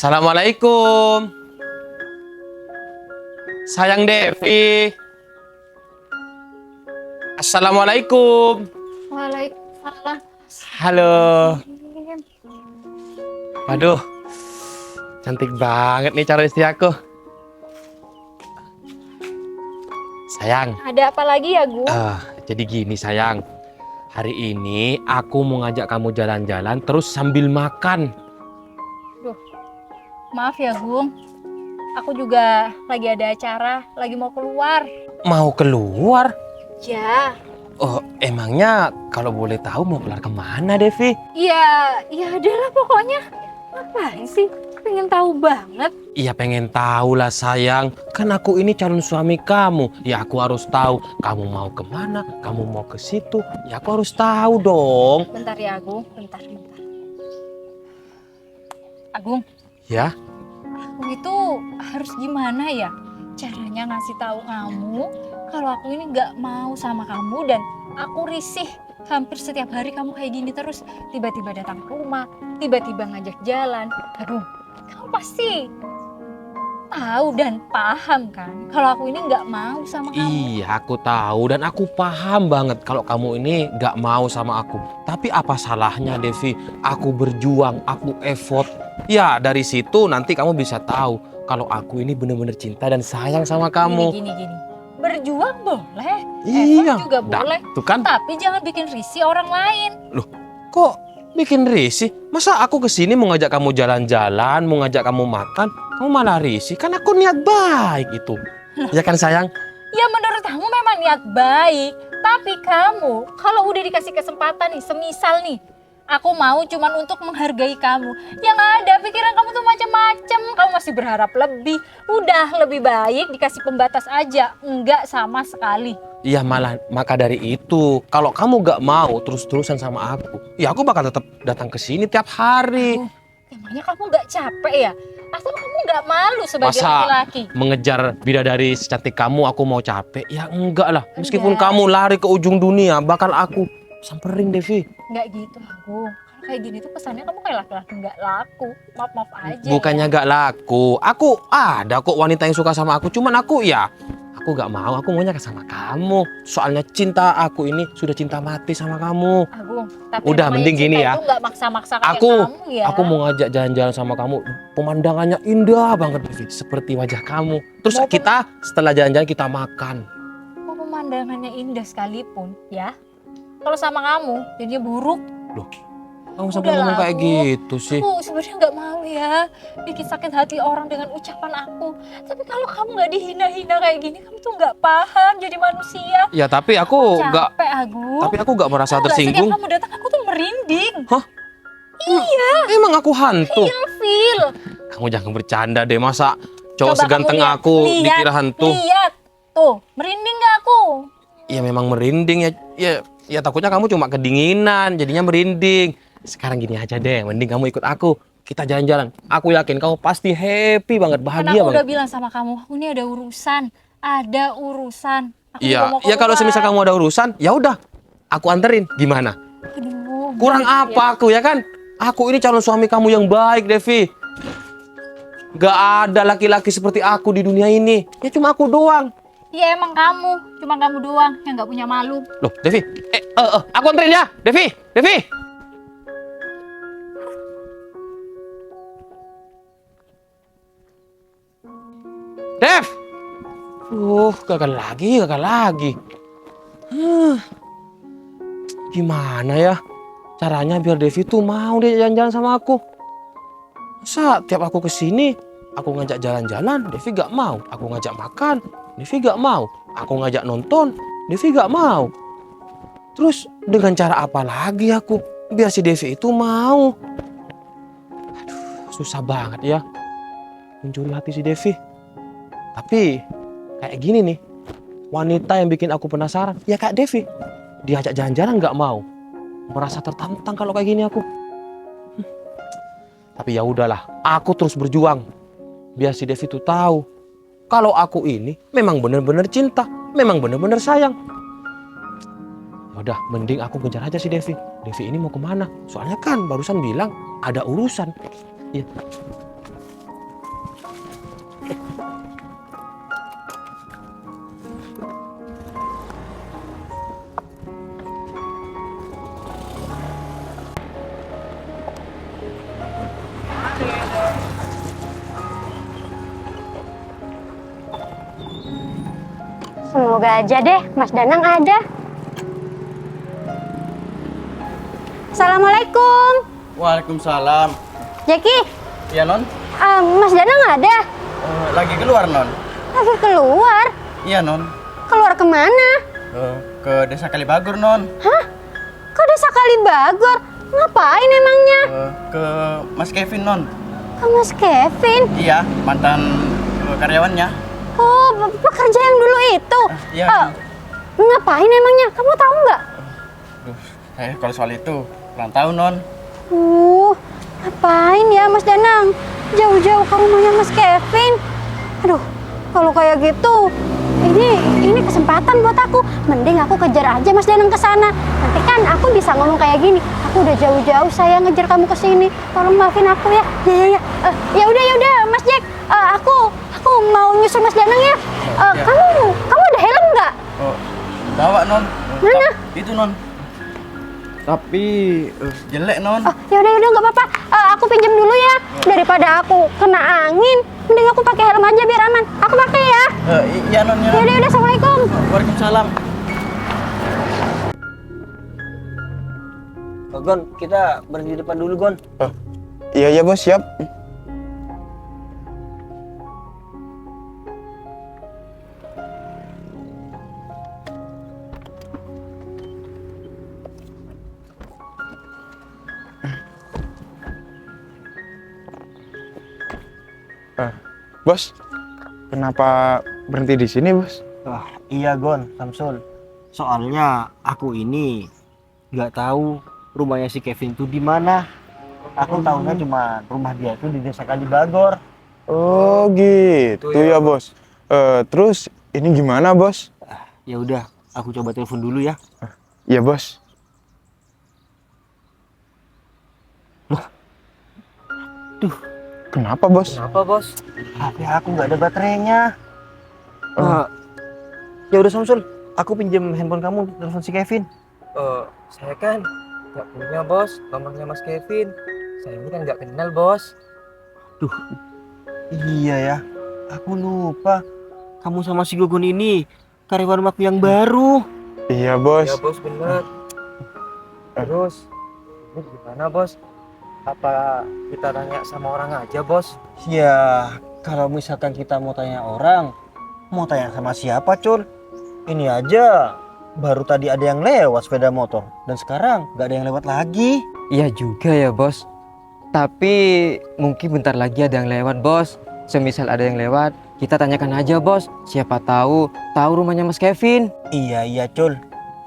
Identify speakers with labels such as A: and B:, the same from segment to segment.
A: Assalamualaikum. Sayang Devi. Assalamualaikum.
B: Waalaikumsalam.
A: Halo. Waduh, cantik banget nih calon istri aku. Sayang,
B: Ada apa lagi ya, Gu?
A: jadi gini sayang. Hari ini aku mau ngajak kamu jalan-jalan terus sambil makan.
B: Duh, maaf ya, Gung. Aku juga lagi ada acara, lagi mau keluar.
A: Mau keluar?
B: Ya,
A: Oh, emangnya kalau boleh tahu mau keluar kemana, Devi?
B: iya adalah pokoknya. Ngapain sih? Pengen tahu banget.
A: Iya pengen tahu lah sayang. Kan aku ini calon suami kamu. Ya aku harus tahu kamu mau kemana, kamu mau ke situ. Ya aku harus tahu dong.
B: Bentar ya, Agung. Bentar. Agung,
A: Ya,
B: aku itu harus gimana ya? Caranya ngasih tahu kamu kalau aku ini nggak mau sama kamu dan aku risih. Hampir setiap hari kamu kayak gini terus, tiba-tiba datang ke rumah, tiba-tiba ngajak jalan. Aduh, kamu pasti tahu dan paham kan kalau aku ini nggak mau sama kamu.
A: iya aku tahu dan aku paham banget kalau kamu ini gak mau sama aku. Tapi apa salahnya Devi? Aku berjuang, aku effort. Ya dari situ nanti kamu bisa tahu kalau aku ini bener-bener cinta dan sayang sama kamu.
B: Gini. Berjuang boleh,
A: Iya,
B: effort juga boleh,
A: tuh kan.
B: tapi jangan bikin risih orang lain.
A: Loh, kok bikin risih? Masa aku kesini mau ngajak kamu jalan-jalan, mau ngajak kamu makan, kamu malah risih? Kan aku niat baik itu. Ya kan sayang?
B: Ya menurut kamu memang niat baik, tapi kamu kalau udah dikasih kesempatan nih, semisal nih, aku mau cuman untuk menghargai kamu. Yang ada pikiran kamu tuh macam-macam, kamu masih berharap lebih. Udah lebih baik dikasih pembatas aja, enggak sama sekali.
A: Iya malah maka dari itu, kalau kamu gak mau terus-terusan sama aku, ya aku bakal tetap datang ke sini tiap hari.
B: Aduh, emangnya kamu nggak capek ya? Atau kamu nggak malu sebagai
A: Masa
B: laki-laki?
A: mengejar bidadari secantik kamu aku mau capek? Ya enggak lah. Meskipun
B: Enggak.
A: kamu lari ke ujung dunia, bakal aku samperin Devi.
B: Nggak gitu, aku. Kalau kayak gini tuh kesannya kamu kayak laki-laki nggak laku. Maaf aja.
A: Bukannya
B: ya.
A: gak laku. Aku ada kok wanita yang suka sama aku. Cuman aku gak mau. Aku maunya sama kamu. Soalnya cinta aku ini sudah cinta mati sama kamu.
B: Agung, tapi
A: Udah,
B: namanya
A: mending gini
B: cinta
A: ya.
B: itu nggak maksa-maksa kayak
A: Aku
B: kamu ya.
A: aku mau ngajak jalan-jalan sama kamu. Pemandangannya indah banget Devi. Seperti wajah kamu. Terus
B: Mau
A: kita setelah jalan-jalan kita makan.
B: Mau pemandangannya indah sekalipun, ya. Kalau sama kamu, jadinya buruk.
A: Loh, kamu sampai
B: Udahlah,
A: ngomong kayak
B: aku.
A: gitu sih.
B: Aku sebenarnya nggak mau ya bikin sakit hati orang dengan ucapan aku. Tapi kalau kamu nggak dihina-hina kayak gini, kamu tuh nggak paham jadi manusia.
A: Ya tapi aku gak
B: Capek, Agung.
A: tapi aku gak merasa
B: Tahu nggak,
A: tersinggung.
B: setiap kamu datang, aku tuh merinding.
A: Hah?
B: Iya,
A: Emang aku hantu?
B: feel.
A: Kamu jangan bercanda deh, masa cowok
B: Coba
A: seganteng
B: kamu lihat.
A: aku
B: Lihat,
A: dikira hantu?
B: Lihat, tuh merinding nggak aku?
A: Ya memang merinding ya takutnya kamu cuma kedinginan jadinya merinding. Sekarang gini aja deh, mending kamu ikut aku. Kita jalan-jalan. Aku yakin kamu pasti happy banget,
B: Karena
A: bahagia
B: aku udah
A: banget.
B: bilang sama kamu, aku ini ada urusan. Aku juga
A: Iya,
B: mau
A: ya kalau
B: keluar.
A: semisal kamu ada urusan, ya udah. Aku anterin. Gimana?
B: Aduh,
A: Kurang
B: baik
A: apa
B: ya.
A: aku ya kan? Aku ini calon suami kamu yang baik, Devi. Gak ada laki-laki seperti aku di dunia ini. Ya cuma aku doang.
B: Iya emang kamu, cuma kamu doang yang nggak punya malu.
A: Loh, Devi. Aku anterin ya. Devi. Dev. Gagal lagi. Huh, Gimana ya caranya biar Devi tuh mau deh jalan-jalan sama aku? Masa tiap aku kesini, aku ngajak jalan-jalan, Devi gak mau. Aku ngajak makan, Devi gak mau. Aku ngajak nonton, Devi gak mau. Terus dengan cara apa lagi aku biar si Devi itu mau? Aduh, susah banget ya mencuri hati si Devi. Tapi kayak gini nih, wanita yang bikin aku penasaran, ya kayak Devi. Diajak jalan-jalan gak mau. Merasa tertantang kalau kayak gini aku. Tapi ya udahlah, aku terus berjuang. Biar si Devi tuh tahu kalau aku ini memang benar-benar cinta, memang benar-benar sayang. Udah, mending aku kejar aja si Devi. Devi ini mau kemana? Soalnya kan barusan bilang ada urusan. Ya.
C: Semoga aja deh Mas Danang ada. Assalamualaikum.
D: Waalaikumsalam.
C: Jeki,
D: Iya non?
C: Mas Danang ada?
D: Lagi keluar non?
C: Lagi keluar?
D: Iya non.
C: Keluar kemana?
D: Ke desa Kalibagur non.
C: Hah? Kok desa Kalibagor? Ngapain emangnya?
D: Ke Mas Kevin non.
C: Ke Mas Kevin?
D: Iya, mantan karyawannya.
C: Oh, pekerja yang dulu itu?
D: Iya.
C: Ngapain emangnya? Kamu tahu nggak?
D: Duh, saya kalau soal itu kurang tahu non.
C: Ngapain ya Mas Danang? Jauh-jauh ke rumahnya Mas Kevin. Aduh, kalau kayak gitu, ini kesempatan buat aku. Mending aku kejar aja Mas Danang ke sana. Nanti kan aku bisa ngomong kayak gini. Aku udah jauh-jauh saya ngejar kamu ke sini. Tolong maafin aku ya. Ya. Ya udah Mas Jack. Aku mau nyusul Mas Danang ya.
D: Ya.
C: Kamu ada helm nggak?
D: Bawa non.
C: Mana?
D: Itu non. Tapi jelek non.
C: Ya udah nggak apa-apa. Aku pinjam dulu ya. Daripada aku kena angin, mending aku pakai helm aja biar aman. Aku pakai ya.
D: Iya non.
C: Ya udah Assalamualaikum.
D: Waalaikumsalam.
E: Gon, kita berhenti di depan dulu, Gon.
F: Iya bos, siap. Bos, kenapa berhenti di sini, bos?
E: Iya, Gon, Samsul. Soalnya aku ini nggak tahu rumahnya si Kevin tuh di mana. Aku tahunya cuma rumah dia tuh di desa Kalibagor.
F: Oh gitu ya bos. Terus ini gimana bos?
E: Ya udah, aku coba telepon dulu ya.
F: Iya bos.
E: Duh,
F: kenapa bos?
E: Kenapa, Bos? HP aku nggak ada baterainya. Ya udah Samsul, aku pinjam handphone kamu telepon si Kevin.
G: Saya kan nggak punya bos nomornya Mas Kevin. Saya ini kan nggak kenal bos.
E: Duh, iya ya, aku lupa. Kamu sama si Gogon ini karyawan aku yang baru.
F: Iya bos.
G: Ya bos bener. Terus ini gimana bos? Apa kita tanya sama orang aja bos?
E: Ya, kalau misalkan kita mau tanya orang, mau tanya sama siapa, Cul? Ini aja baru tadi ada yang lewat sepeda motor dan sekarang nggak ada yang lewat lagi.
H: Iya juga ya bos. Tapi mungkin bentar lagi ada yang lewat bos. Semisal ada yang lewat, kita tanyakan aja bos. Siapa tahu rumahnya Mas Kevin.
E: Iya, Cul.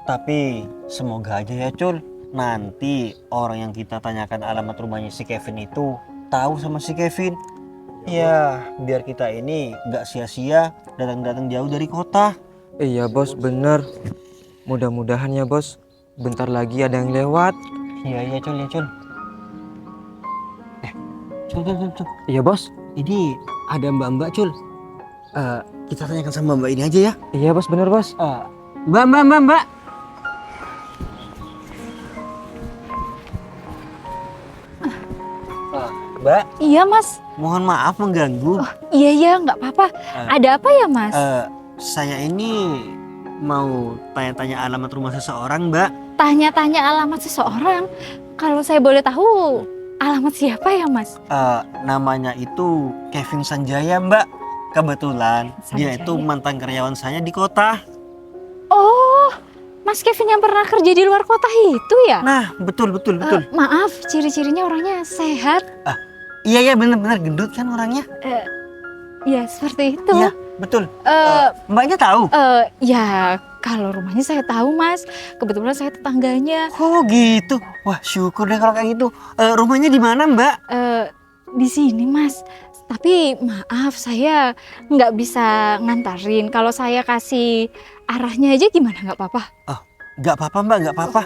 E: Tapi semoga aja ya, Cul. Nanti orang yang kita tanyakan alamat rumahnya si Kevin itu tahu sama si Kevin. Ya, biar kita ini nggak sia-sia datang-datang jauh dari kota.
H: Iya bos, bener. Mudah-mudahan ya bos. Bentar lagi ada yang lewat.
E: Iya, Cul. Cul.
H: Iya bos.
E: Ini ada mbak-mbak, Cul. Kita tanyakan sama mbak ini aja ya.
H: Iya bos, bener bos.
E: Mbak. Mbak,
B: Iya Mas.
E: mohon maaf mengganggu.
B: Iya nggak apa-apa. Ada apa ya Mas?
E: Saya ini mau tanya-tanya alamat rumah seseorang, Mbak.
B: Tanya-tanya alamat seseorang. Kalau saya boleh tahu alamat siapa ya Mas?
E: Namanya itu Kevin Sanjaya, Mbak. Kebetulan dia
B: Sanjaya.
E: itu mantan karyawan saya di kota.
B: Oh, Mas Kevin yang pernah kerja di luar kota itu ya?
E: Nah, betul.
B: Maaf, ciri-cirinya orangnya sehat.
E: Iya, bener-bener gendut kan orangnya.
B: Ya seperti itu.
E: Iya, betul. Mbaknya tahu?
B: Ya kalau rumahnya saya tahu Mas. Kebetulan saya tetangganya.
E: Oh gitu. Wah, syukur deh kalau kayak gitu. Rumahnya di mana, Mbak?
B: Di sini Mas. Tapi maaf saya nggak bisa ngantarin. Kalau saya kasih arahnya aja gimana, nggak apa-apa?
E: Nggak apa-apa, Mbak, nggak apa-apa.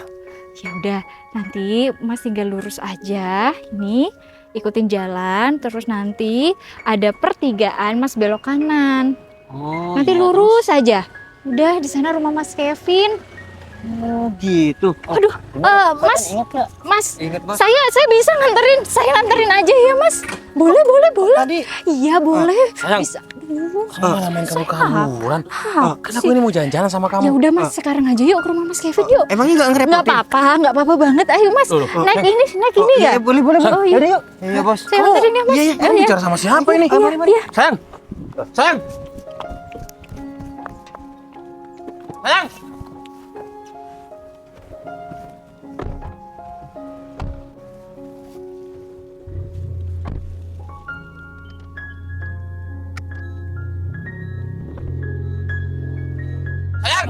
B: Ya udah, nanti Mas tinggal lurus aja. Ini ikutin jalan, terus nanti ada pertigaan, Mas belok kanan.
E: Oh,
B: Nanti
E: iya,
B: lurus aja. Udah di sana rumah Mas Kevin.
E: Oh gitu.
B: Aduh, Mas,
E: Ingat nggak?
B: Mas,
H: Ingat, Mas.
B: saya bisa nganterin. Saya nganterin aja ya, Mas. Boleh, boleh, boleh.
E: Tadi
B: Iya, boleh.
A: Sayang.
B: Bisa. Aduh,
A: Malah main kamu-kamuran.
B: apa
A: Kan
B: sih?
A: aku ini mau jalan-jalan sama
B: Ya
A: kamu.
B: udah, Mas, sekarang aja yuk ke rumah Mas Kevin yuk.
E: emangnya nggak ngerepotin?
B: Nggak apa-apa banget. Ayo, Mas.
A: Loh,
B: Naik ini ya.
E: Iya, boleh, boleh.
B: Oh, iya.
E: Yaudah, yuk. Iya, Bos.
B: Saya nganterin ya, Mas.
A: Iya, iya.
B: Oh,
A: Kamu
B: iya.
A: bicara sama siapa ini?
B: Iya, iya.
A: Sayang. Sayang. Sayang. Sayang.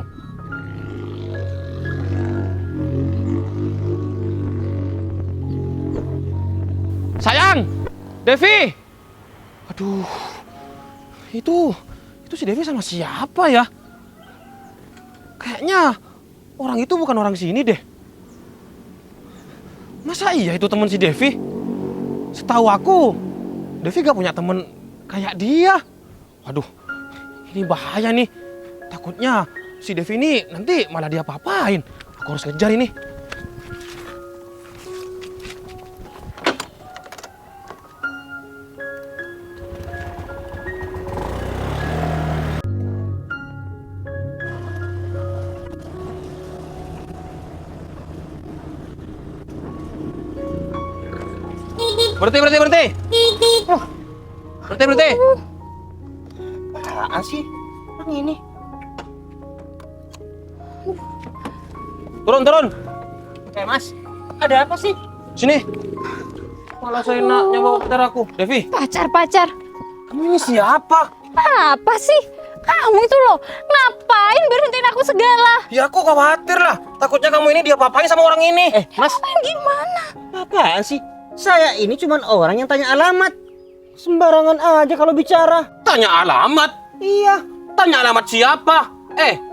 A: Sayang. Devi. Aduh. Itu si Devi sama siapa ya? Kayaknya orang itu bukan orang sini deh. Masa iya itu teman si Devi? Setahu aku, Devi gak punya temen kayak dia. Waduh, ini bahaya nih. Takutnya si Devi ini nanti malah dia apa-apain. Aku harus kejar ini. Berhenti. Berhenti.
E: Apaan sih? Yang ini.
A: Turun.
E: Mas, ada apa sih?
A: Sini. Malah saya nak nyawa pacar aku. Devi,
B: Pacar.
A: kamu ini siapa?
B: Apa sih? Kamu itu loh, ngapain berhentiin aku segala?
A: Ya aku khawatir lah. Takutnya kamu ini diapa-apain sama orang ini.
E: Mas,
B: Gimana?
E: apaan sih? Saya ini cuman orang yang tanya alamat. Sembarangan aja kalau bicara.
A: Tanya alamat?
E: Iya.
A: Tanya alamat siapa?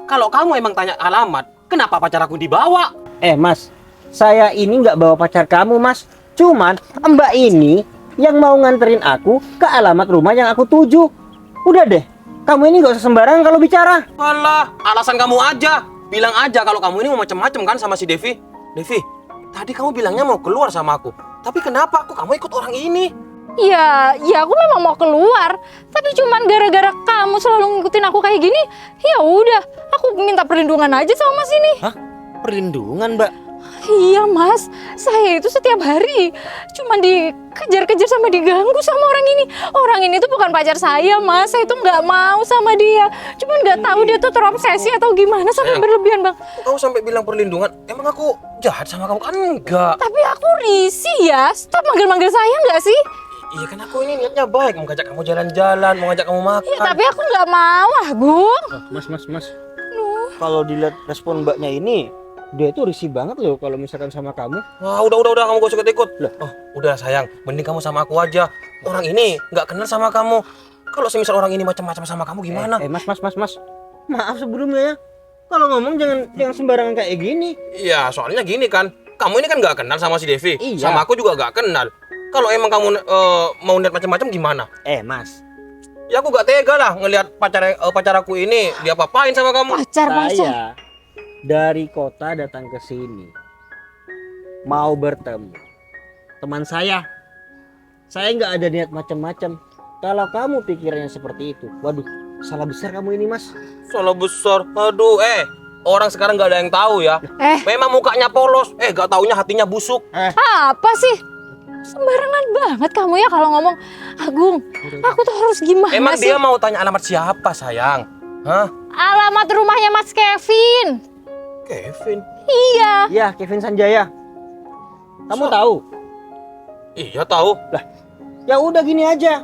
A: Kalau kamu emang tanya alamat, kenapa pacar aku dibawa?
E: Mas, saya ini nggak bawa pacar kamu, Mas. Cuman Mbak ini yang mau nganterin aku ke alamat rumah yang aku tuju. Udah deh, kamu ini nggak usah sembarangan kalau bicara.
A: Alah, alasan kamu aja. Bilang aja kalau kamu ini mau macem-macem kan sama si Devi. Devi, tadi kamu bilangnya mau keluar sama aku. Tapi kenapa kok kamu ikut orang ini?
B: Ya aku memang mau keluar, tapi cuman gara-gara kamu selalu ngikutin aku kayak gini, ya udah, aku minta perlindungan aja sama Mas ini.
E: Hah? Perlindungan, Mbak?
B: Iya Mas, saya itu setiap hari cuman dikejar-kejar sama diganggu sama orang ini. Orang ini tuh bukan pacar saya Mas, saya tuh nggak mau sama dia. Cuman nggak tahu dia tuh terobsesi atau gimana sampai
A: Sayang.
B: berlebihan Bang.
A: Kamu sampai bilang perlindungan. Emang aku jahat sama kamu? Kan enggak.
B: Tapi aku risih ya, stop manggil-manggil saya nggak sih?
A: Iya kan aku ini niatnya baik. Mau ngajak kamu jalan-jalan, mau ngajak kamu makan.
B: Ya tapi aku nggak mau Agung.
E: Mas. Kalau dilihat respon Mbaknya ini, dia tuh risih banget loh kalau misalkan sama kamu.
A: Wah, udah kamu gak usah ikut-ikut. Oh, udah sayang, mending kamu sama aku aja. Orang ini nggak kenal sama kamu. Kalau semisal orang ini macam-macam sama kamu gimana?
E: Mas. Maaf sebelumnya ya. Kalau ngomong jangan sembarangan kayak gini.
A: Iya, soalnya gini kan. Kamu ini kan nggak kenal sama si Devi.
E: Iya.
A: Sama aku juga nggak kenal. Kalau emang kamu mau lihat macam-macam gimana?
E: Mas,
A: Ya aku gak tega lah ngelihat pacar aku ini dia apa-apain sama kamu.
B: Pacar.
E: saya dari kota datang ke sini mau bertemu teman saya. Saya nggak ada niat macam-macam. Kalau kamu pikirannya seperti itu, waduh, salah besar kamu ini, Mas.
A: Salah besar. Aduh, orang sekarang nggak ada yang tahu ya. Memang mukanya polos, gak taunya hatinya busuk.
B: Apa sih? Sembarangan banget kamu ya kalau ngomong. Agung, aku tuh harus gimana
A: Emang
B: sih?
A: dia mau tanya alamat siapa, sayang? Hah?
B: Alamat rumahnya Mas Kevin.
A: Kevin?
B: Iya.
E: Ya, Kevin Sanjaya. Kamu tahu?
A: Iya tahu.
E: Ya udah gini aja.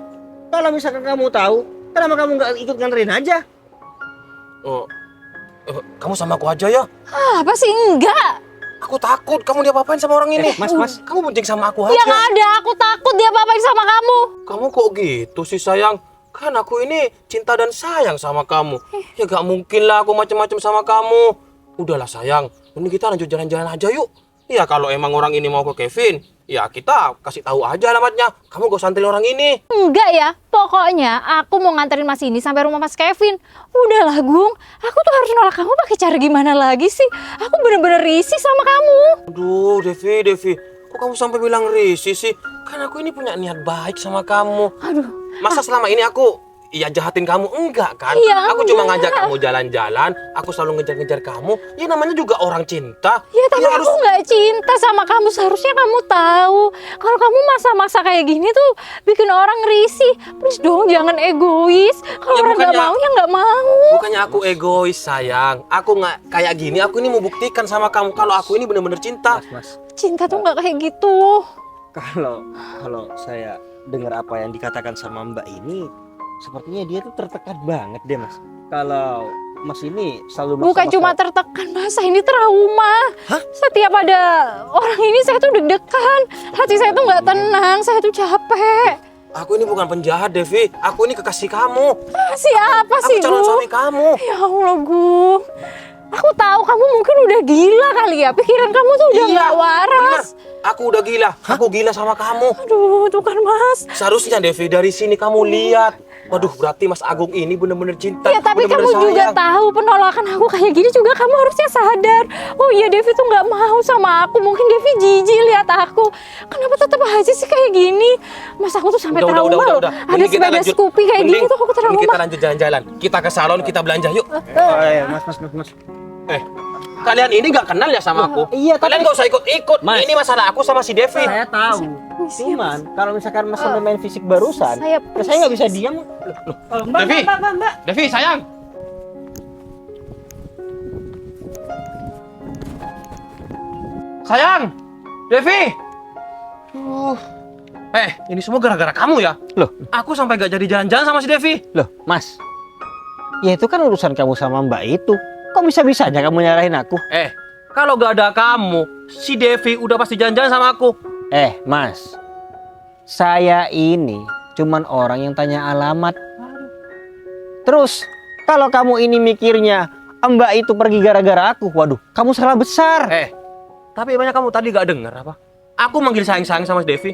E: Kalau misalkan kamu tahu, kenapa kamu nggak ikut nganterin aja?
A: Oh, kamu sama aku aja ya.
B: Apa sih? Enggak.
A: Aku takut kamu diapa-apain sama orang ini.
E: Mas.
A: Kamu bonceng sama aku aja.
B: Ya nggak ada. Aku takut dia apa-apain sama kamu.
A: Kamu kok gitu sih sayang? Kan aku ini cinta dan sayang sama kamu. Ya gak mungkin lah aku macam-macam sama kamu. Udahlah sayang, mending kita lanjut jalan-jalan aja yuk. Ya kalau emang orang ini mau ke Kevin, ya kita kasih tahu aja alamatnya. Kamu gak usah anterin orang ini.
B: Enggak ya, pokoknya aku mau nganterin Mas ini sampai rumah Mas Kevin. Udahlah Gung, aku tuh harus nolak kamu pakai cara gimana lagi sih? Aku bener-bener risih sama kamu.
A: Aduh, Devi, kok kamu sampai bilang risih sih? Kan aku ini punya niat baik sama kamu.
B: Aduh,
A: Masa selama ini aku jahatin kamu? Enggak kan?
B: Iya,
A: Aku cuma
B: enggak.
A: ngajak kamu jalan-jalan, aku selalu ngejar-ngejar kamu. Ya namanya juga orang cinta.
B: ya tapi
A: Ya,
B: aku nggak cinta sama kamu. Seharusnya kamu tahu kalau kamu masa-masa kayak gini tuh bikin orang risih. Please dong, jangan egois. Kalau
A: Ya,
B: orang nggak
A: bukannya-
B: mau ya nggak mau.
A: Bukannya aku egois, sayang. Aku nggak kayak gini. Aku ini mau buktikan sama kamu kalau aku ini bener-bener cinta.
E: Mas,
B: Cinta tuh nggak kayak gitu.
E: kalau saya dengar apa yang dikatakan sama Mbak ini, sepertinya dia tuh tertekan banget deh Mas. Kalau Mas ini selalu maksa
B: Bukan cuma tertekan, Mas, saya ini trauma. Setiap ada orang ini saya tuh deg-degan. Hati saya tuh nggak tenang, saya tuh capek.
A: Aku ini bukan penjahat, Devi. Aku ini kekasih kamu.
B: Siapa
A: Aku
B: sih,
A: calon
B: Gung?
A: suami kamu.
B: Ya Allah, Gung. Aku tahu kamu mungkin udah gila kali ya. Pikiran kamu tuh udah
A: Iya,
B: nggak waras.
A: Bener. Aku udah gila. Aku gila sama kamu.
B: Aduh, tuh kan, Mas.
A: Seharusnya, Devi, dari sini kamu lihat. Waduh, berarti Mas Agung ini bener-bener cinta.
B: Ya tapi
A: bener-bener
B: kamu juga
A: sayang.
B: tahu penolakan aku kayak gini juga kamu harusnya sadar. Oh iya, Devi tuh nggak mau sama aku. Mungkin Devi jijik lihat aku. Kenapa tetap aja sih kayak gini? Mas, aku tuh sampai trauma loh. Ada
A: Mending kita
B: sepeda
A: lanjut.
B: Scoopy kayak gini
A: Mending-
B: tuh aku trauma.
A: mending kita lanjut jalan-jalan. Kita ke salon, kita belanja yuk.
E: Oh iya, Mas.
A: Kalian ini nggak kenal ya sama aku?
E: Iya, tapi-
A: Kalian nggak usah ikut-ikut.
E: Mas.
A: Ini masalah aku sama si Devi.
E: Saya tahu. Cuman kalau misalkan Mas sampai main fisik barusan,
B: Saya
E: ya saya nggak bisa diam.
A: Devi, Devi, sayang. Sayang, Devi. Ini semua gara-gara kamu ya?
E: Loh,
A: Aku sampai gak jadi jalan-jalan sama si Devi.
E: loh, Mas. Ya itu kan urusan kamu sama Mbak itu. Kok bisa-bisanya kamu nyalahin aku?
A: Kalau gak ada kamu, si Devi udah pasti jalan-jalan sama aku.
E: Mas. Saya ini cuman orang yang tanya alamat. Terus, kalau kamu ini mikirnya Mbak itu pergi gara-gara aku, waduh, kamu salah besar.
A: Tapi emangnya kamu tadi gak denger apa? Aku manggil sayang-sayang sama si Devi.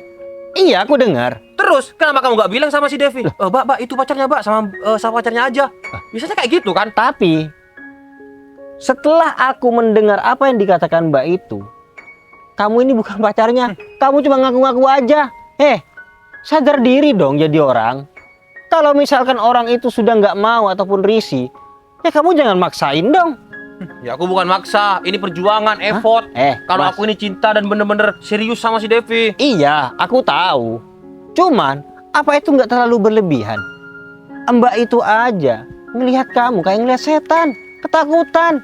E: Iya, aku dengar.
A: Terus, kenapa kamu gak bilang sama si Devi? Mbak, itu pacarnya, Mbak. Sama pacarnya aja. Biasanya kayak gitu kan?
E: Tapi setelah aku mendengar apa yang dikatakan Mbak itu, kamu ini bukan pacarnya. Kamu cuma ngaku-ngaku aja. Sadar diri dong jadi orang. Kalau misalkan orang itu sudah nggak mau ataupun risih, ya kamu jangan maksain dong.
A: Ya aku bukan maksa. Ini perjuangan, effort. Kalau
E: Mas.
A: aku ini cinta dan bener-bener serius sama si Devi.
E: Iya, aku tahu. Cuman, apa itu nggak terlalu berlebihan? Mbak itu aja ngelihat kamu kayak ngelihat setan, ketakutan.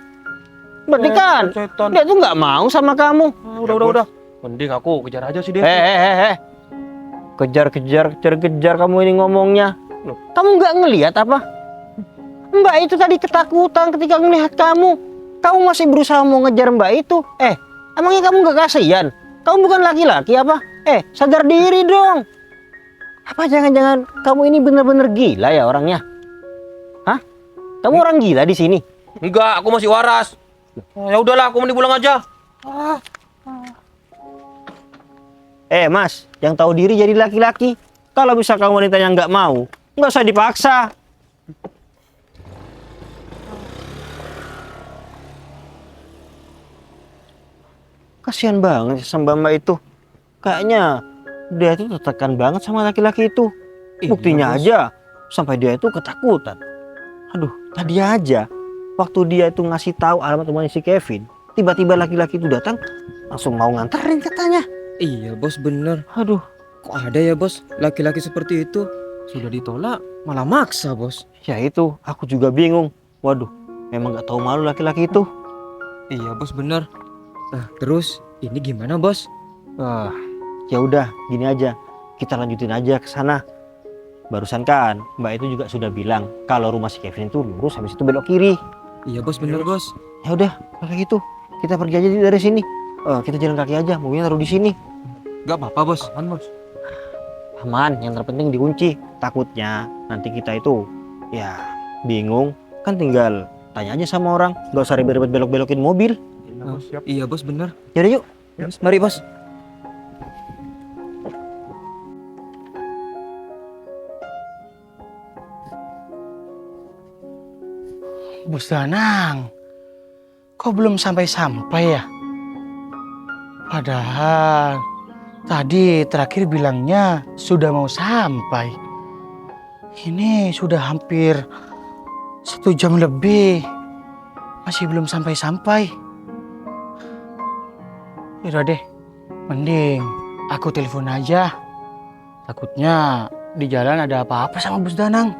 E: Berarti kan
A: Setan.
E: dia tuh nggak mau sama kamu.
A: Udah. Mending aku kejar aja si Devi.
E: Kejar kamu ini ngomongnya. Loh, kamu nggak ngelihat apa? Mbak itu tadi ketakutan ketika ngelihat kamu. Kamu masih berusaha mau ngejar Mbak itu. Emangnya kamu nggak kasihan? Kamu bukan laki-laki apa? Sadar diri dong. Apa jangan-jangan kamu ini benar-benar gila ya orangnya? Hah? Kamu orang gila di sini?
A: Enggak, aku masih waras. Ya udahlah, aku mending pulang aja.
E: Mas, yang tahu diri jadi laki-laki. Kalau bisa kamu wanita yang nggak mau, nggak usah dipaksa. Kasihan banget sama Mbak itu. Kayaknya dia itu tertekan banget sama laki-laki itu. Buktinya aja sampai dia itu ketakutan. Aduh, tadi aja waktu dia itu ngasih tahu alamat rumahnya si Kevin, tiba-tiba laki-laki itu datang langsung mau nganterin katanya.
H: Iya bos, bener.
E: Aduh,
H: Kok ada ya bos, laki-laki seperti itu? Sudah ditolak, malah maksa bos.
E: ya itu aku juga bingung. Waduh, memang nggak tahu malu laki-laki itu.
H: Iya bos, bener. Terus ini gimana bos?
E: Ya udah, gini aja. Kita lanjutin aja ke sana. Barusan kan Mbak itu juga sudah bilang kalau rumah si Kevin itu lurus habis itu belok kiri.
H: Iya bos, bener bos.
E: Ya udah, kalau gitu kita pergi aja dari sini. Kita jalan kaki aja, mobilnya taruh di sini.
H: Gak apa-apa bos.
A: Aman, Bos.
E: Aman, yang terpenting dikunci. Takutnya nanti kita itu ya bingung, kan tinggal tanya aja sama orang, nggak usah ribet-ribet belok-belokin mobil.
H: Iya bos, bener.
E: Yaudah yuk.
H: Mari bos.
I: Bos Danang, kok belum sampai-sampai ya? Padahal tadi terakhir bilangnya sudah mau sampai. Ini sudah hampir 1 jam lebih, masih belum sampai-sampai. Yaudah deh, mending aku telepon aja. Takutnya di jalan ada apa-apa sama Bos Danang.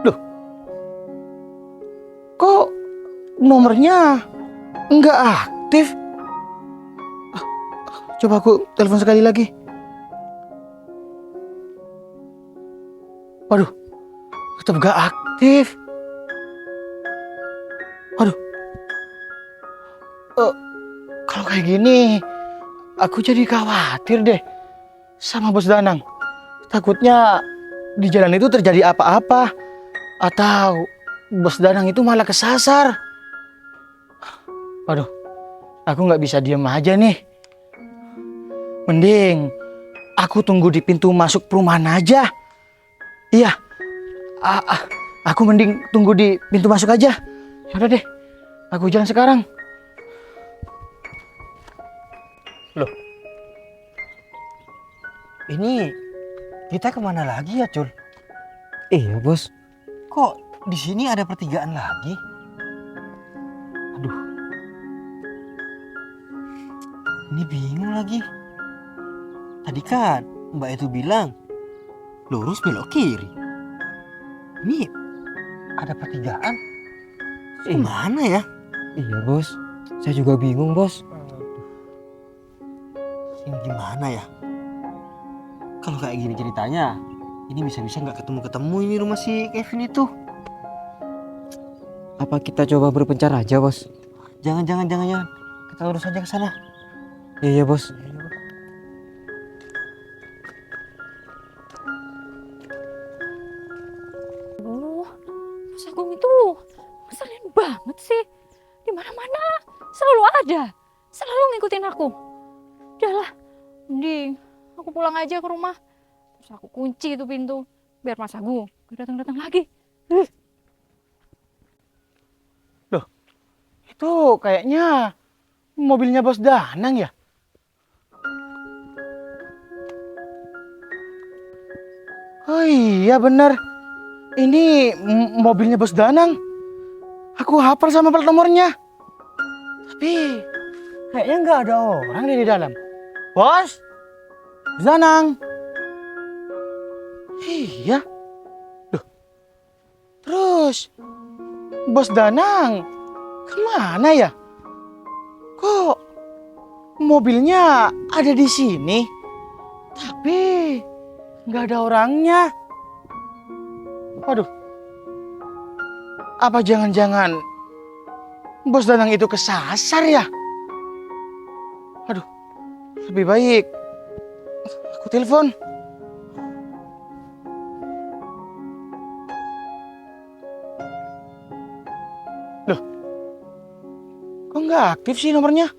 I: Loh, kok nomornya nggak aktif? Coba aku telepon sekali lagi. Waduh, tetap gak aktif. Waduh, kalau kayak gini, aku jadi khawatir deh sama Bos Danang. Takutnya di jalan itu terjadi apa-apa, atau Bos Danang itu malah kesasar. Waduh, aku nggak bisa diem aja nih. Mending aku tunggu di pintu masuk perumahan aja. Iya, aku mending tunggu di pintu masuk aja. Yaudah deh, aku jalan sekarang.
E: Loh, ini kita kemana lagi ya, Cul?
H: Iya bos.
E: Kok di sini ada pertigaan lagi? Aduh, ini bingung lagi. Tadi kan Mbak itu bilang lurus belok kiri. Ini ada pertigaan. Mana ya?
H: Iya bos, saya juga bingung bos.
E: Ini gimana ya? Kalau kayak gini ceritanya, ini bisa-bisa nggak ketemu-ketemu ini rumah si Kevin itu.
H: Apa kita coba berpencar aja bos?
E: Jangan. Kita lurus aja ke sana.
H: Iya bos.
B: Mas Agung itu ngeselin banget sih. Di mana-mana selalu ada, selalu ngikutin aku. Udahlah, mending aku pulang aja ke rumah. Terus aku kunci itu pintu biar Mas Agung gak datang-datang lagi.
I: Loh, itu kayaknya mobilnya Bos Danang ya? Oh iya benar. Ini mobilnya Bos Danang. Aku hafal sama plat nomornya. Tapi kayaknya nggak ada orang di dalam. Bos Danang. Iya. Loh. Terus Bos Danang kemana ya? Kok mobilnya ada di sini? Tapi nggak ada orangnya. Waduh, apa jangan-jangan Bos Danang itu kesasar ya? Aduh, lebih baik aku telepon. Loh, kok nggak aktif sih nomornya?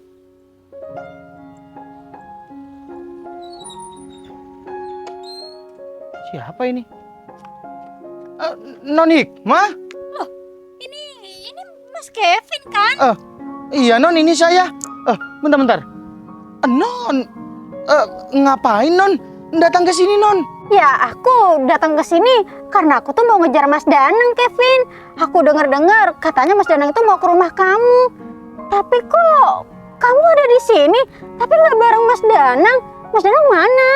I: Siapa ini? Non Hikmah?
C: Ini Mas Kevin kan?
I: Iya Non, ini saya. Bentar. Non, ngapain Non? Datang ke sini Non?
C: Ya aku datang ke sini karena aku tuh mau ngejar Mas Danang, Kevin. Aku dengar-dengar katanya Mas Danang itu mau ke rumah kamu. Tapi kok kamu ada di sini tapi nggak bareng Mas Danang? Mas Danang mana?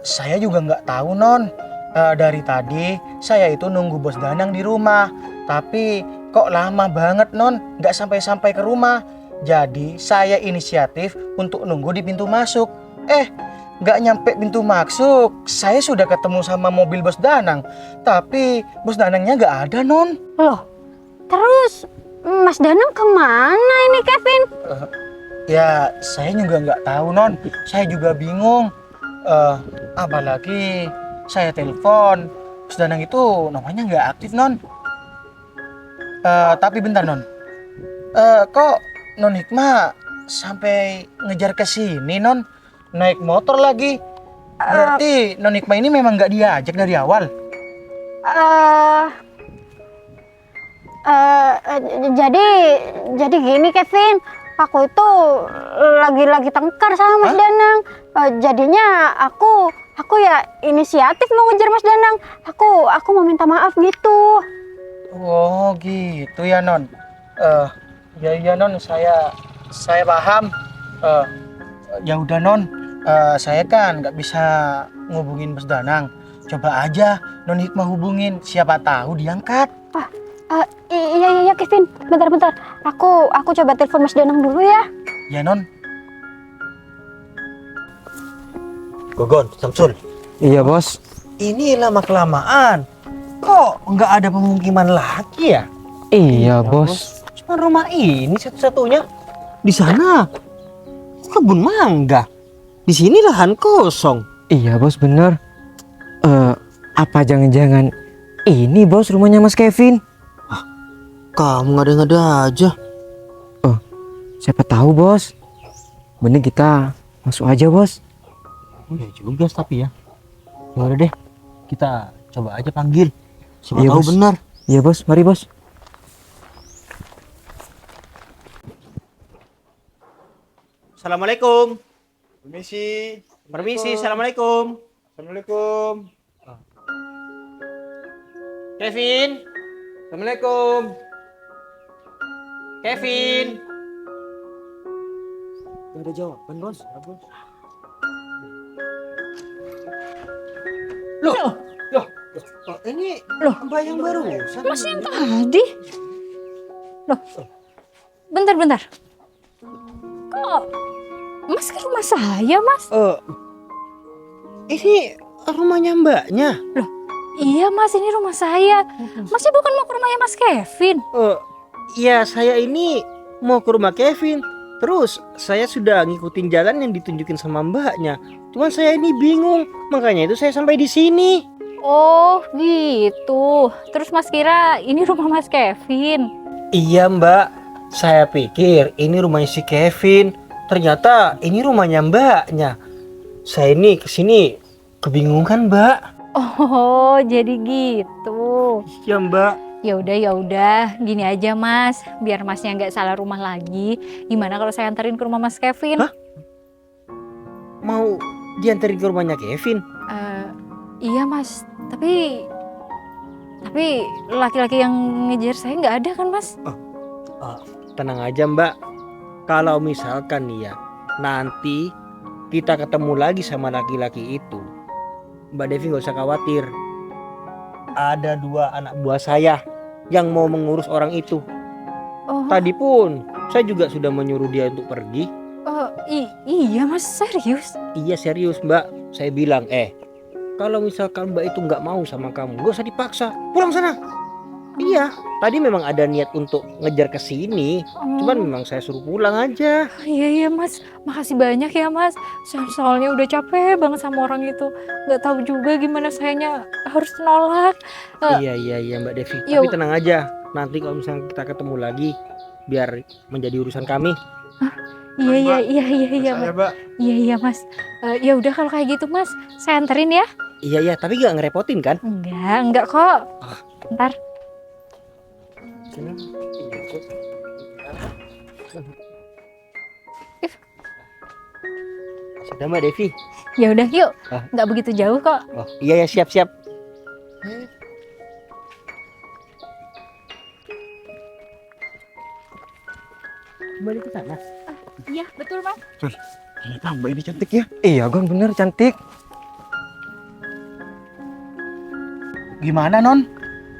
I: Saya juga nggak tahu Non. Dari tadi saya itu nunggu Bos Danang di rumah, tapi kok lama banget Non, nggak sampai-sampai ke rumah. Jadi saya inisiatif untuk nunggu di pintu masuk. Nggak nyampe pintu masuk, saya sudah ketemu sama mobil Bos Danang, tapi Bos Danangnya nggak ada Non.
C: Loh, terus Mas Danang kemana ini, Kevin?
I: Ya saya juga nggak tahu Non, saya juga bingung. Apalagi saya telepon, Bos Danang itu nomornya nggak aktif Non. Tapi bentar Non, kok Non Hikmah sampai ngejar ke sini Non, naik motor lagi. Berarti Non Hikmah ini memang nggak diajak dari awal.
C: eh jadi gini Kevin, aku itu lagi tengkar sama Mas Danang. Jadinya aku ya inisiatif mau ngejar Mas Danang. Aku mau minta maaf gitu.
I: Oh gitu ya Non. Ya Non, saya paham. Ya udah Non, saya kan nggak bisa ngubungin Mas Danang. Coba aja Non Hikmah hubungin, siapa tahu diangkat.
C: Iya Kevin, bentar. Aku coba telepon Mas Danang dulu ya.
I: Ya Non.
E: Gogon, Samsul.
H: Iya bos.
E: Ini lama kelamaan. Kok nggak ada pemukiman lagi ya?
H: Iya bos.
E: Cuma rumah ini satu-satunya. Di sana kebun mangga. Di sini lahan kosong.
H: Iya bos bener. Apa jangan-jangan ini bos rumahnya Mas Kevin?
E: Kamu ngada-ngada aja.
H: Siapa tahu bos. Mending kita masuk aja bos.
E: Oh ya juga tapi ya. Ya udah deh, kita coba aja panggil. Siapa
H: Iya,
E: tahu
H: Bos.
E: benar.
H: Iya bos, mari bos.
E: Assalamualaikum.
F: Permisi.
E: Permisi, assalamualaikum.
F: Assalamualaikum.
E: Kevin. Assalamualaikum. Kevin. Gak ada jawaban bos. Loh, ini Mbak yang baru.
B: Mas yang tadi? Loh, bentar. Kok Mas ke rumah saya, Mas?
E: Ini rumahnya Mbaknya.
B: Iya, Mas, ini rumah saya. Masnya bukan mau ke rumahnya Mas Kevin?
E: Ya saya ini mau ke rumah Kevin. Terus saya sudah ngikutin jalan yang ditunjukin sama Mbaknya. Cuman saya ini bingung, makanya itu saya sampai di sini.
B: Oh, gitu. Terus Mas kira ini rumah Mas Kevin?
E: Iya Mbak, saya pikir ini rumahnya si Kevin. Ternyata ini rumahnya Mbaknya. Saya ini kesini kebingungan Mbak.
B: Oh, jadi gitu.
E: Iya Mbak.
B: Ya udah, gini aja Mas, biar Masnya nggak salah rumah lagi. Gimana kalau saya anterin ke rumah Mas Kevin?
E: Hah? Mau diantarin ke rumahnya Kevin?
B: Iya Mas, tapi laki-laki yang ngejar saya nggak ada kan Mas?
E: Tenang aja Mbak. Kalau misalkan nih ya, nanti kita ketemu lagi sama laki-laki itu, Mbak Devi nggak usah khawatir. Ada 2 anak buah saya yang mau mengurus orang itu.
B: Oh,
E: Tadi pun saya juga sudah menyuruh dia untuk pergi.
B: iya Mas, serius?
E: Iya serius Mbak. Saya bilang kalau misalkan Mbak itu nggak mau sama kamu, nggak usah dipaksa, pulang sana. Iya, tadi memang ada niat untuk ngejar ke sini, cuman memang saya suruh pulang aja.
B: Iya Mas, makasih banyak ya Mas. Soalnya udah capek banget sama orang itu. Nggak tahu juga gimana sayanya harus nolak.
E: Iya Mbak Devi.
B: Yuk.
E: Tapi tenang aja, nanti kalau misalnya kita ketemu lagi, biar menjadi urusan kami.
B: Iya
F: Saya,
B: Mas.
F: Mbak.
B: Iya Mas. Ya udah kalau kayak gitu Mas, saya anterin ya.
E: Iya, tapi nggak ngerepotin kan?
B: Enggak kok. Ntar.
E: Sudah Mbak Devi.
B: Ya udah yuk.
E: Ah.
B: Nggak begitu jauh kok.
E: Oh iya ya, siap. Kembali ke sana.
B: Iya betul Mas.
F: Ternyata Mbak ini cantik ya.
H: Iya Gong, bener cantik.
I: Gimana Non?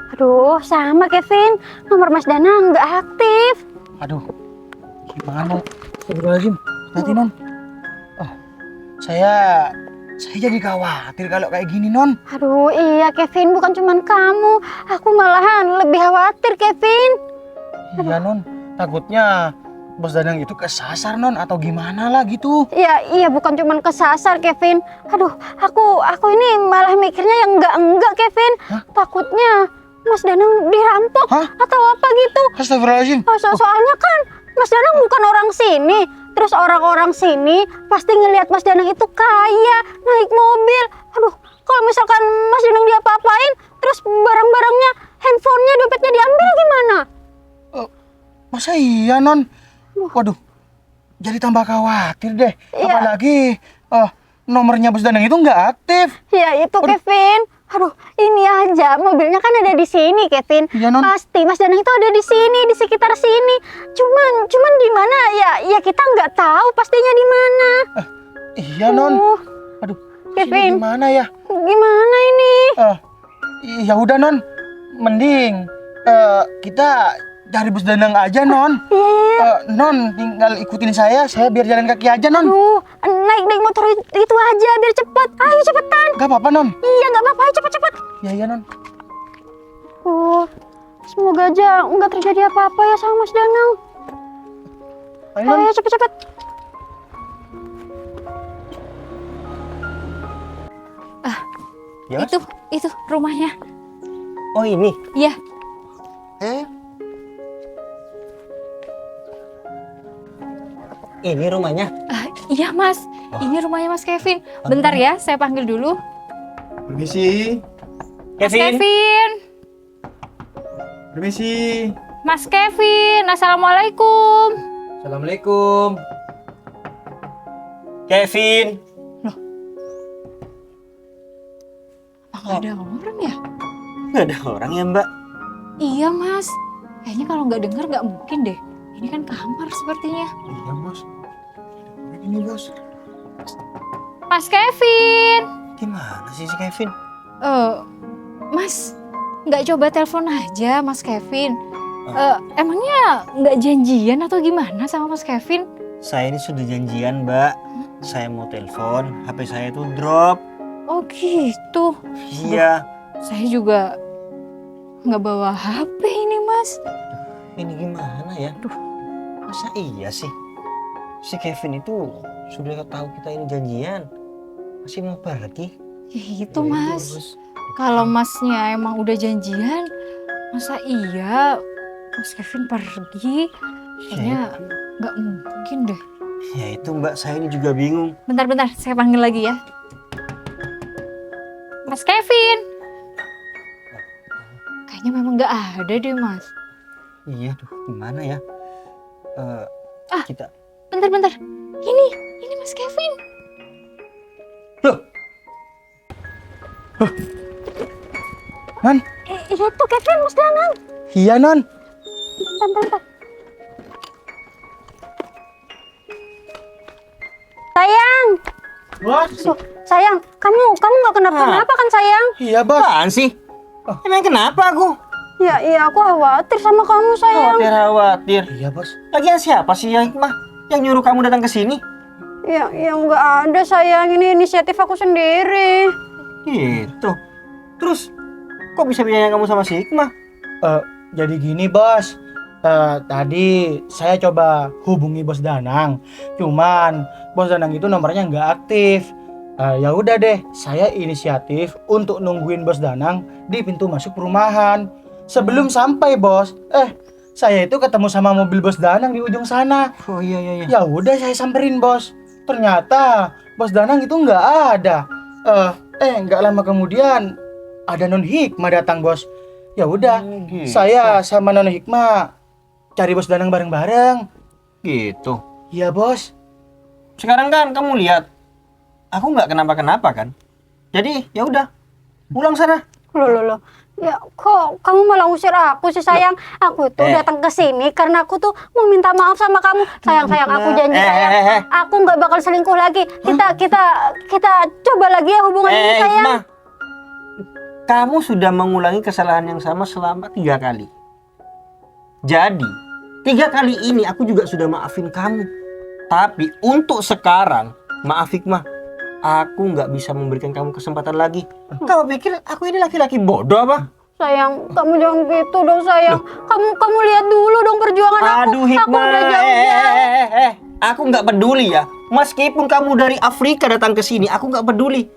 C: Aduh, sama Kevin. Nomor Mas Danang nggak aktif.
I: Aduh, gimana? Astagfirullahaladzim, hati Non. Saya jadi khawatir kalau kayak gini Non.
C: Aduh, iya Kevin, bukan cuman kamu. Aku malahan lebih khawatir Kevin.
I: Iya Non, takutnya Bos Danang itu kesasar Non atau gimana lah gitu.
C: Iya, bukan cuman kesasar Kevin. Aduh, aku ini malah mikirnya yang enggak Kevin.
I: Hah?
C: Takutnya Mas Danang dirampok
I: Hah?
C: atau apa gitu.
I: Astagfirullahaladzim.
C: Soalnya kan Mas Danang bukan orang sini. Terus orang-orang sini pasti ngelihat Mas Danang itu kaya, naik mobil. Aduh, kalau misalkan Mas Danang diapa-apain, terus barang-barangnya, handphonenya, dompetnya diambil gimana?
I: Masa iya non? Waduh, jadi tambah khawatir deh.
C: Iya.
I: Apalagi nomornya Bos Danang itu nggak aktif.
C: Ya itu Kevin. Aduh, ini aja mobilnya kan ada di sini, Kevin.
I: Iya, Non.
C: Pasti Mas Danang itu ada di sini, di sekitar sini. Cuman di mana ya kita nggak tahu pastinya di mana.
I: Iya non. Aduh,
C: Kevin.
I: sini gimana ya?
C: Gimana ini?
I: Ya udah non, mending kita cari Bos Danang aja non. Non tinggal ikutin saya biar jalan kaki aja non.
C: Aduh, naik motor itu aja biar cepet. Ayo cepetan.
I: Gak apa-apa non.
C: Iya nggak apa-apa, ayo cepet-cepet.
I: Iya non.
C: Semoga aja nggak terjadi apa-apa ya sama Mas Danang.
I: Ayo non.
C: Ayo cepet-cepet.
E: Ya, Mas?
B: Itu rumahnya.
E: Oh ini?
B: Iya.
E: Ini rumahnya?
B: Iya Mas, ini rumahnya Mas Kevin. Bentar ya, saya panggil dulu.
F: Permisi.
B: Mas Kevin.
F: Permisi.
B: Mas Kevin, Assalamualaikum.
E: Assalamualaikum. Kevin.
B: Apa nggak ada orang ya?
E: Nggak ada orang ya mbak?
B: Iya Mas, kayaknya kalau nggak dengar nggak mungkin deh. Ini kan kamar sepertinya.
F: Iya bos. Ini bos.
B: Mas Kevin.
E: Gimana sih si Kevin?
B: Mas, nggak coba telepon aja Mas Kevin. Emangnya nggak janjian atau gimana sama Mas Kevin?
E: Saya ini sudah janjian mbak. Saya mau telepon, HP saya itu drop.
B: Oh gitu.
E: Iya.
B: Saya juga nggak bawa HP ini Mas.
E: Ini gimana ya? Masa iya sih? Si Kevin itu sudah tahu kita ini janjian. Masih mau pergi?
B: Ya itu Mas. Kalau Masnya emang udah janjian, masa iya Mas Kevin pergi? Kayaknya nggak mungkin deh.
E: Ya itu mbak, saya ini juga bingung.
B: Bentar, saya panggil lagi ya. Mas Kevin. Kayaknya memang nggak ada deh Mas.
E: Iya tuh, gimana ya? Kita...
B: Bentar. Ini Mas Kevin.
I: Non.
C: Iya tuh Kevin, Mas Danang.
I: Iya non.
C: Bentar. Sayang.
I: Bos.
C: Sayang, kamu nggak kenapa-kenapa kan sayang?
I: Iya bos.
E: Apaan sih? Emang kenapa aku?
C: Iya aku khawatir sama kamu sayang.
E: Khawatir.
I: Iya bos.
E: Lagian siapa sih yang Hikmah yang nyuruh kamu datang ke sini?
C: Ya nggak ada sayang, ini inisiatif aku sendiri.
E: Gitu. Terus kok bisa bilangnya kamu sama si Hikmah?
I: Jadi gini bos. Tadi saya coba hubungi Bos Danang. Cuman Bos Danang itu nomornya nggak aktif. Ya udah deh, saya inisiatif untuk nungguin Bos Danang di pintu masuk perumahan. Sebelum sampai bos, saya itu ketemu sama mobil Bos Danang di ujung sana.
E: Oh iya.
I: Ya udah saya samperin bos. Ternyata Bos Danang itu nggak ada. Nggak lama kemudian ada Non Hikmah datang bos. Ya udah,
E: Gitu.
I: saya sama Non Hikmah cari Bos Danang bareng-bareng.
E: Gitu.
I: Iya bos.
E: Sekarang kan kamu lihat, aku nggak kenapa-kenapa kan. Jadi ya udah, pulang sana.
C: Loh. Ya kok kamu malah usir aku sih sayang? Aku tuh datang ke sini karena aku tuh mau minta maaf sama kamu. Sayang aku janji sayang. Aku nggak bakal selingkuh lagi. Kita coba lagi ya hubungan ini sayang.
E: Hikmah, kamu sudah mengulangi kesalahan yang sama selama 3 kali. Jadi 3 kali ini aku juga sudah maafin kamu. Tapi untuk sekarang, maaf Hikmah, aku nggak bisa memberikan kamu kesempatan lagi. Kamu pikir aku ini laki-laki bodoh apa?
C: Sayang, kamu jangan gitu dong sayang. Kamu lihat dulu dong perjuangan aku.
E: Aduh Hikmah,
C: Aku udah jauh-jauh.
E: Aku nggak peduli ya. Meskipun kamu dari Afrika datang ke sini, aku nggak peduli.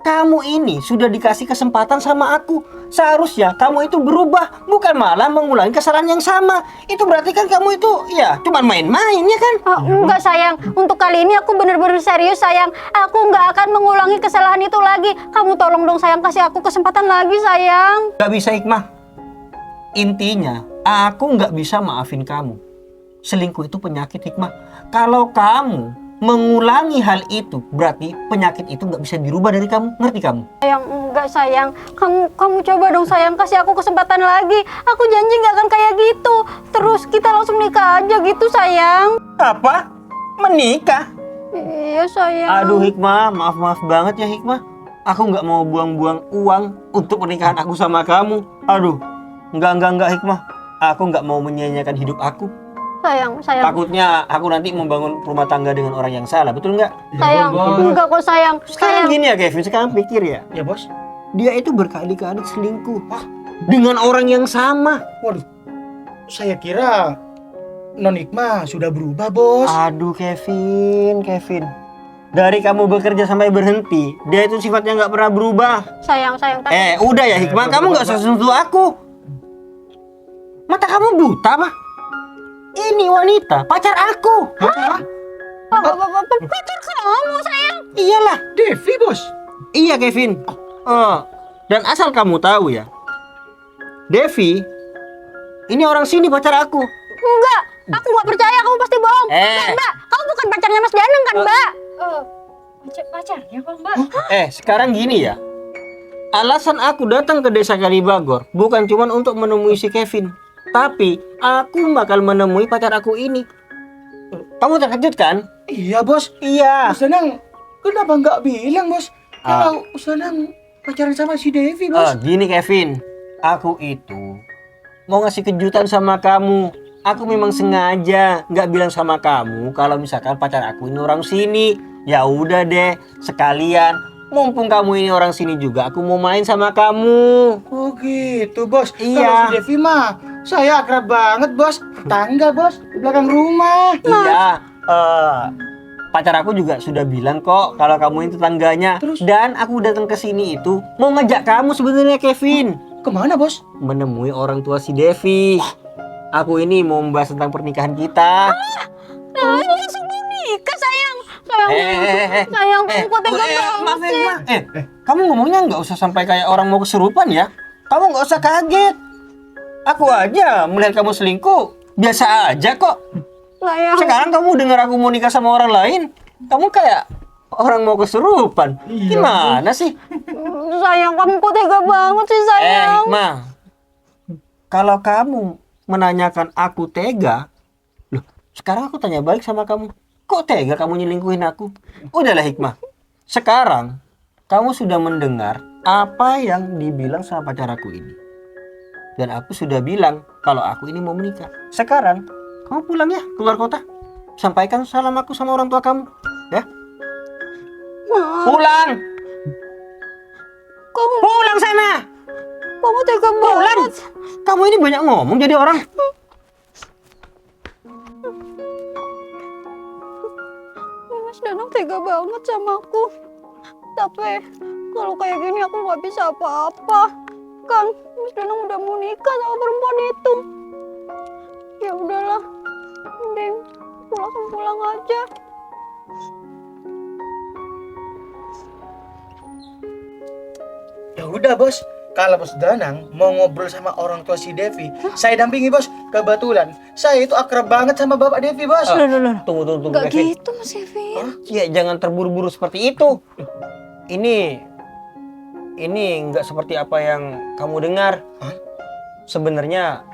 E: Kamu ini sudah dikasih kesempatan sama aku. Seharusnya kamu itu berubah, bukan malah mengulangi kesalahan yang sama. Itu berarti kan kamu itu ya cuman main-main ya kan?
C: Oh, enggak sayang, untuk kali ini aku bener-bener serius sayang. Aku nggak akan mengulangi kesalahan itu lagi. Kamu tolong dong sayang, kasih aku kesempatan lagi sayang.
E: Gak bisa Hikmah. Intinya aku nggak bisa maafin kamu. Selingkuh itu penyakit Hikmah. Kalau kamu mengulangi hal itu, berarti penyakit itu nggak bisa dirubah dari kamu. Ngerti kamu?
C: Sayang, enggak sayang. Kamu coba dong sayang, kasih aku kesempatan lagi. Aku janji nggak akan kayak gitu. Terus kita langsung nikah aja gitu sayang.
E: Apa? Menikah?
C: Iya sayang.
E: Aduh Hikmah, maaf banget ya Hikmah. Aku nggak mau buang-buang uang untuk pernikahan aku sama kamu. Aduh, enggak Hikmah. Aku nggak mau menyia-nyiakan hidup aku.
C: Sayang.
E: Takutnya aku nanti membangun rumah tangga dengan orang yang salah, betul nggak?
C: Sayang, enggak kok sayang.
E: Sekarang gini ya Kevin, sekarang pikir ya.
I: Ya bos.
E: Dia itu berkali-kali selingkuh dengan orang yang sama.
I: Waduh, saya kira Non Hikmah sudah berubah bos.
E: Aduh Kevin. Dari kamu bekerja sampai berhenti, dia itu sifatnya nggak pernah berubah.
C: Sayang.
E: Udah ya Hikmah, kamu nggak usah sentuh aku. Mata kamu buta apa? Ini wanita, pacar aku.
C: Pacar kamu sayang.
E: Iyalah,
I: Devi bos.
E: iya Kevin. Dan asal kamu tahu ya, Devi, ini orang sini pacar aku.
C: Enggak, aku nggak percaya, kamu pasti bohong. Mbak, kamu bukan pacarnya Mas Danang kan Mbak?
B: Pacarnya kok Mbak?
E: Sekarang gini ya. Alasan aku datang ke desa Kalibagor bukan cuma untuk menemui si Kevin, tapi aku bakal menemui pacar aku ini. Kamu terkejut kan?
I: Iya bos.
E: Iya.
I: Mas Danang, kenapa nggak bilang bos? Kalau Mas Danang pacaran sama si Devi bos.
E: Gini Kevin, aku itu mau ngasih kejutan sama kamu. Aku memang sengaja nggak bilang sama kamu kalau misalkan pacar aku ini orang sini. Ya udah deh, sekalian. Mumpung kamu ini orang sini juga, aku mau main sama kamu.
I: Oh gitu bos.
E: Iya.
I: Kalau si Devi mah, saya akrab banget bos. Tetangga bos, di belakang rumah.
E: Iya, pacar aku juga sudah bilang kok kalau kamu ini tetangganya.
I: Terus?
E: Dan aku datang ke sini itu mau ngajak kamu sebenarnya Kevin
I: Kemana bos?
E: menemui orang tua si Devi. Aku ini mau membahas tentang pernikahan kita.
C: Nah, ini langsung mau nikah sayang. Sayang, aku tega banget sih.
E: Kamu ngomongnya nggak usah sampai kayak orang mau kesurupan ya. Kamu nggak usah kaget. Aku aja melihat kamu selingkuh biasa aja kok.
C: Sayang.
E: Sekarang kamu dengar aku mau nikah sama orang lain, kamu kayak orang mau kesurupan. Gimana sih?
C: Sayang, kamu kok tega banget sih sayang.
E: Hikmah, kalau kamu menanyakan aku tega, loh sekarang aku tanya balik sama kamu. Kok tega kamu nyelingkuhin aku? Udahlah Hikmah. Sekarang kamu sudah mendengar apa yang dibilang sama pacar aku ini. Dan aku sudah bilang kalau aku ini mau menikah. Sekarang kamu pulang ya keluar kota. Sampaikan salam aku sama orang tua kamu. Ya. Pulang. Pulang sana.
C: Kamu tega
E: Pulang.
C: banget.
E: Kamu ini banyak ngomong jadi orang.
C: Mas Danang tega banget sama aku. Tapi kalau kayak gini aku nggak bisa apa-apa. Kan Mas Danang udah mau nikah sama perempuan itu. Ya udahlah, mending aku langsung pulang aja.
I: Ya udah bos. Kalau Bos Danang mau ngobrol sama orang tua si Devi, saya dampingi bos. Kebetulan saya itu akrab banget sama bapak Devi bos.
E: Tunggu
B: Gak
E: Kevin.
B: gitu Mas Kevin.
E: Ya jangan terburu-buru seperti itu. Ini nggak seperti apa yang kamu dengar. Sebenarnya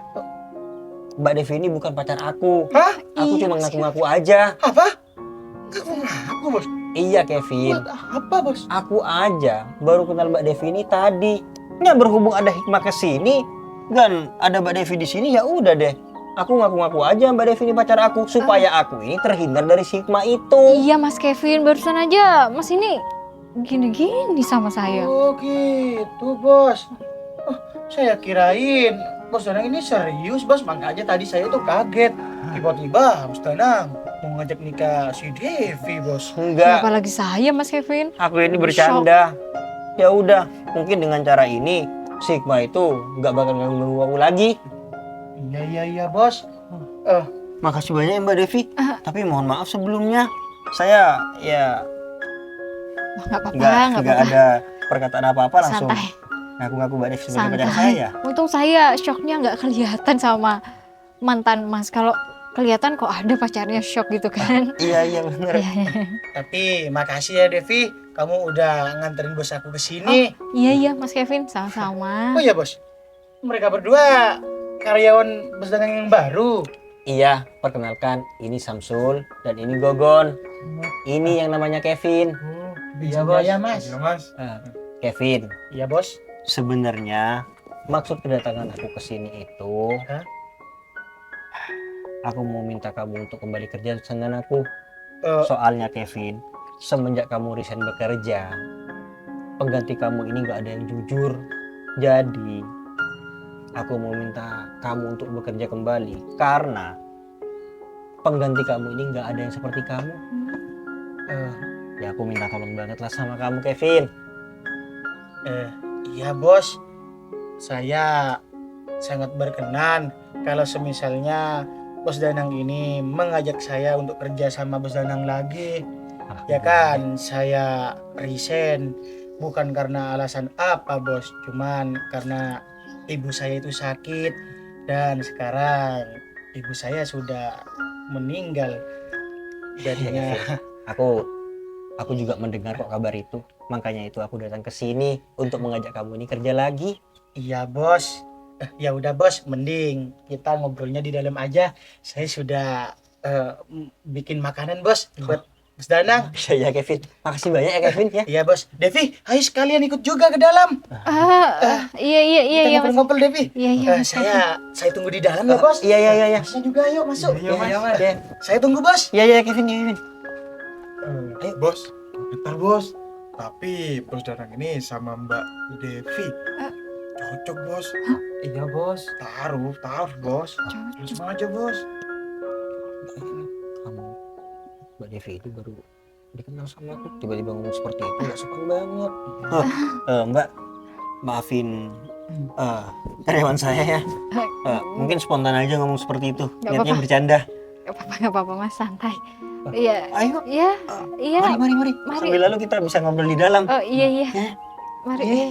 E: Mbak Devi ini bukan pacar aku.
I: Hah?
E: Aku cuma ngaku-ngaku aja.
I: Apa? Ngaku bos.
E: Iya Kevin.
I: Buat apa bos?
E: Aku aja baru kenal Mbak Devi ini tadi. Nggak berhubung ada Hikmah ke sini dan ada Mbak Devi di sini ya udah deh. Aku ngaku-ngaku aja Mbak Devi ini pacar aku supaya aku ini terhindar dari si Hikmah itu.
B: Iya Mas Kevin, barusan aja Mas ini gini-gini sama saya.
I: Oh gitu bos. Oh, saya kirain Bos Danang ini serius bos, makanya tadi saya tuh kaget. Tiba-tiba Bos Danang mau ngajak nikah si Devi bos.
E: Enggak,
B: Apalagi saya Mas Kevin.
E: aku ini bercanda. Ya udah, mungkin dengan cara ini si Hikmah itu nggak bakal ganggu aku lagi.
I: Iya bos.
E: Makasih banyak ya Mbak Devi. Tapi mohon maaf sebelumnya. Saya ya
B: Nggak apa-apa,
E: nggak
B: nggak apa-apa.
E: ada perkataan apa-apa, langsung
B: Santai.
E: ngaku-ngaku Mbak Devi sebagai pacar
B: Santai.
E: saya.
B: Untung saya shocknya nggak kelihatan sama mantan Mas. Kalau kelihatan kok ada pacarnya shock gitu kan.
E: Iya benar.
B: Iya, iya.
I: Tapi makasih ya Devi, kamu udah nganterin bos aku ke sini.
B: Iya Mas Kevin, sama-sama.
I: Oh iya bos, mereka berdua karyawan bos dagang yang baru.
E: Iya, perkenalkan ini Samsul dan ini Gogon. Ini yang namanya Kevin.
I: Iya bos. Iya mas.
E: Kevin,
I: Iya bos.
E: sebenarnya maksud kedatangan aku ke sini itu,
I: Hah?
E: aku mau minta kamu untuk kembali kerja dengan aku.
I: Eh.
E: Soalnya Kevin, semenjak kamu resign bekerja, pengganti kamu ini nggak ada yang jujur. Jadi, aku mau minta kamu untuk bekerja kembali karena pengganti kamu ini nggak ada yang seperti kamu. Ya aku minta tolong banget lah sama kamu Kevin.
I: Iya bos, saya sangat berkenan kalau semisalnya bos Danang ini mengajak saya untuk kerja sama bos Danang lagi. Ya kan, saya resign bukan karena alasan apa bos, cuman karena ibu saya itu sakit dan sekarang ibu saya sudah meninggal. Jadinya
E: Aku juga mendengar kok kabar itu. Makanya itu aku datang ke sini untuk mengajak kamu ini kerja lagi.
I: iya bos. Ya udah bos, mending kita ngobrolnya di dalam aja. Saya sudah bikin makanan bos buat Bos Danang.
E: Ya Kevin, makasih banyak ya Kevin ya.
I: Iya bos. Devi, ayo sekalian ikut juga ke dalam.
B: Iya
I: Kita
B: Mas.
I: ngobrol-ngobrol Devi.
B: Iya, Mas.
I: Saya tunggu di dalam ya bos.
E: Iya.
I: Masnya juga ayo masuk.
E: Iya, Mas.
I: Saya tunggu bos.
E: Iya Kevin.
F: Bos, bentar bos. Tapi bos Danang ini sama Mbak Devi cocok bos.
G: Iya bos.
F: Taruh bos. Langsung aja bos.
E: Kamu, Mbak Devi itu baru dikenal sama aku, tiba-tiba ngomong seperti itu, nggak sopan banget. Mbak, maafin karyawan saya ya. Mungkin spontan aja ngomong seperti itu.
B: Nggak
E: Niatnya
B: apa-apa.
E: bercanda.
B: Gak apa-apa Mas, santai. Iya.
E: Ayo,
B: Iya.
E: mari.
B: Mari.
E: Sambil lalu kita bisa ngobrol di dalam.
B: Oh iya.
E: Ya.
B: Mari.
E: Iya.